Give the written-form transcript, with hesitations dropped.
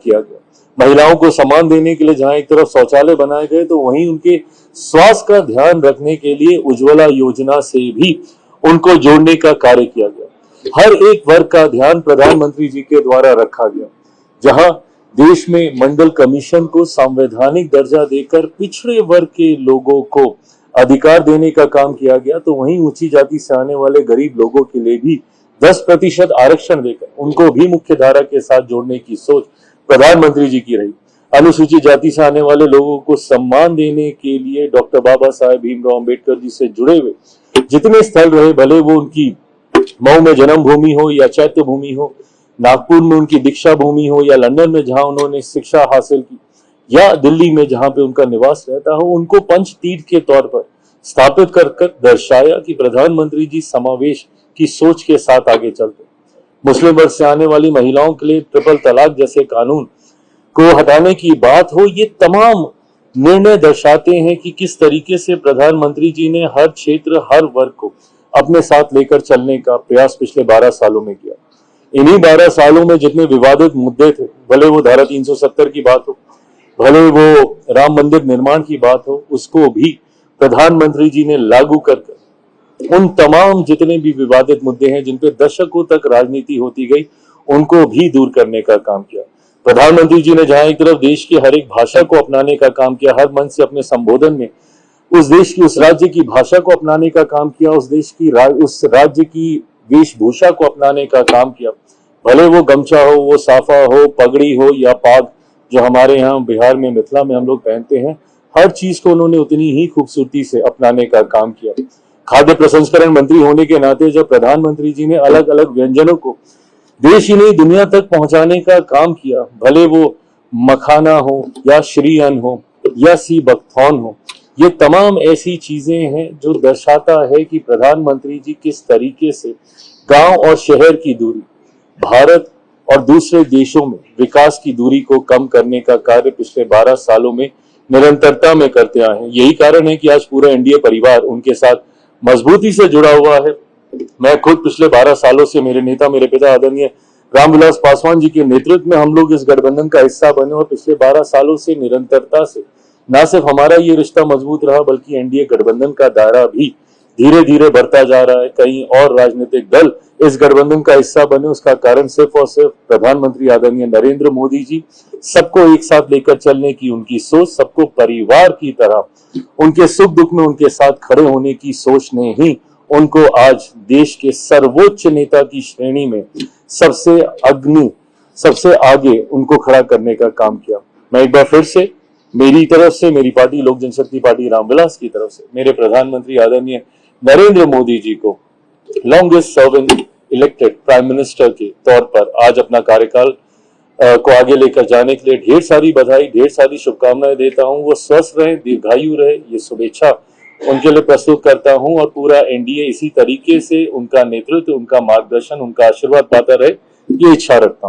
किया गया। महिलाओं को सम्मान देने के लिए जहां एक तरफ शौचालय बनाए गए तो वहीं उनके स्वास्थ्य का ध्यान रखने के लिए उज्ज्वला योजना से भी उनको जोड़ने का कार्य किया गया। हर एक वर्ग का ध्यान प्रधानमंत्री जी के द्वारा रखा गया। जहां देश में मंडल कमीशन को संवैधानिक दर्जा देकर पिछड़े वर्ग के लोगों को अधिकार देने का काम किया गया, तो वहीं ऊंची जाति से आने वाले गरीब लोगों के लिए भी 10% आरक्षण देकर उनको भी मुख्य धारा के साथ जोड़ने की सोच प्रधानमंत्री जी की रही। अनुसूचित जाति से आने वाले लोगों को सम्मान देने के लिए डॉक्टर बाबा साहेब भीमराव अंबेडकर जी से जुड़े हुए जितने स्थल रहे, भले वो उनकी मऊ में जन्म भूमि हो या चैत्य भूमि हो, नागपुर में उनकी दीक्षा भूमि हो या लंदन में जहां उन्होंने शिक्षा हासिल की या दिल्ली में जहां पे उनका निवास रहता हो, उनको पंच तीर्थ के तौर पर स्थापित कर दर्शाया कि प्रधानमंत्री जी समावेश की सोच के साथ आगे चलते। मुस्लिम वर्ग से आने वाली महिलाओं के लिए ट्रिपल तलाक जैसे कानून को हटाने की बात हो, ये तमाम निर्णय दर्शाते हैं कि किस तरीके से प्रधानमंत्री जी ने हर क्षेत्र हर वर्ग को अपने साथ लेकर चलने का प्रयास पिछले 12 सालों में किया। इन्हीं 12 सालों में जितने विवादित मुद्दे थे, भले वो धारा 370 की बात हो, भले वो राम मंदिर निर्माण की बात हो, उसको भी प्रधानमंत्री जी ने लागू कर उन तमाम जितने भी विवादित मुद्दे हैं जिन पे दशकों तक राजनीति होती गई, उनको भी दूर करने का काम किया। प्रधानमंत्री जी ने जहां एक तरफ देश की हर एक भाषा को अपनाने का काम किया, हर मंच से अपने संबोधन में उस देश की उस राज्य की भाषा को अपनाने का काम किया, उस देश की उस राज्य की वेशभूषा को अपनाने का काम किया, भले वो गमछा हो, वो साफा हो, पगड़ी हो या पाग जो हमारे यहाँ बिहार में मिथिला में हम लोग पहनते हैं, हर चीज को उन्होंने उतनी ही खूबसूरती से अपनाने का काम किया। खाद्य प्रसंस्करण मंत्री होने के नाते जब प्रधानमंत्री जी ने अलग अलग व्यंजनों को देश ही नहीं दुनिया तक पहुंचाने का काम किया, भले वो मखाना हो या श्री अन्न हो या सी बकथॉर्न हो, ये तमाम ऐसी चीजें हैं जो दर्शाता है कि प्रधानमंत्री जी किस तरीके से गांव और शहर की दूरी, भारत और दूसरे देशों में विकास की दूरी को कम करने का कार्य पिछले 12 सालों में निरंतरता में करते आए हैं। यही कारण है कि आज पूरा एनडीए परिवार उनके साथ मजबूती से जुड़ा हुआ है। मैं खुद पिछले 12 सालों से मेरे नेता, मेरे पिता आदरणीय रामविलास पासवान जी के नेतृत्व में हम लोग इस गठबंधन का हिस्सा बने और पिछले 12 सालों से निरंतरता से न सिर्फ हमारा ये रिश्ता मजबूत रहा, बल्कि एनडीए गठबंधन का दायरा भी धीरे धीरे बढ़ता जा रहा है। कई और राजनीतिक दल इस गठबंधन का हिस्सा बने, उसका कारण सिर्फ और सिर्फ प्रधानमंत्री आदरणीय नरेंद्र मोदी जी सबको एक साथ लेकर चलने की उनकी सोच, सबको परिवार की तरह उनके सुख दुख में उनके साथ खड़े होने की सोच ने ही उनको आज देश के सर्वोच्च नेता की श्रेणी में सबसे अग्नि, सबसे आगे उनको खड़ा करने का काम किया। मैं एक बार फिर से मेरी तरफ से, मेरी पार्टी लोक जनशक्ति पार्टी रामविलास की तरफ से मेरे प्रधानमंत्री आदरणीय नरेंद्र मोदी जी को longest serving elected prime minister के तौर पर आज अपना कार्यकाल को आगे लेकर जाने के लिए ढेर सारी बधाई, ढेर सारी शुभकामनाएं देता हूं। वो स्वस्थ रहे, दीर्घायु रहे, ये शुभेच्छा उनके लिए प्रस्तुत करता हूं और पूरा एनडीए इसी तरीके से उनका नेतृत्व, उनका मार्गदर्शन, उनका आशीर्वाद पाता रहे, ये इच्छा रखता हूं।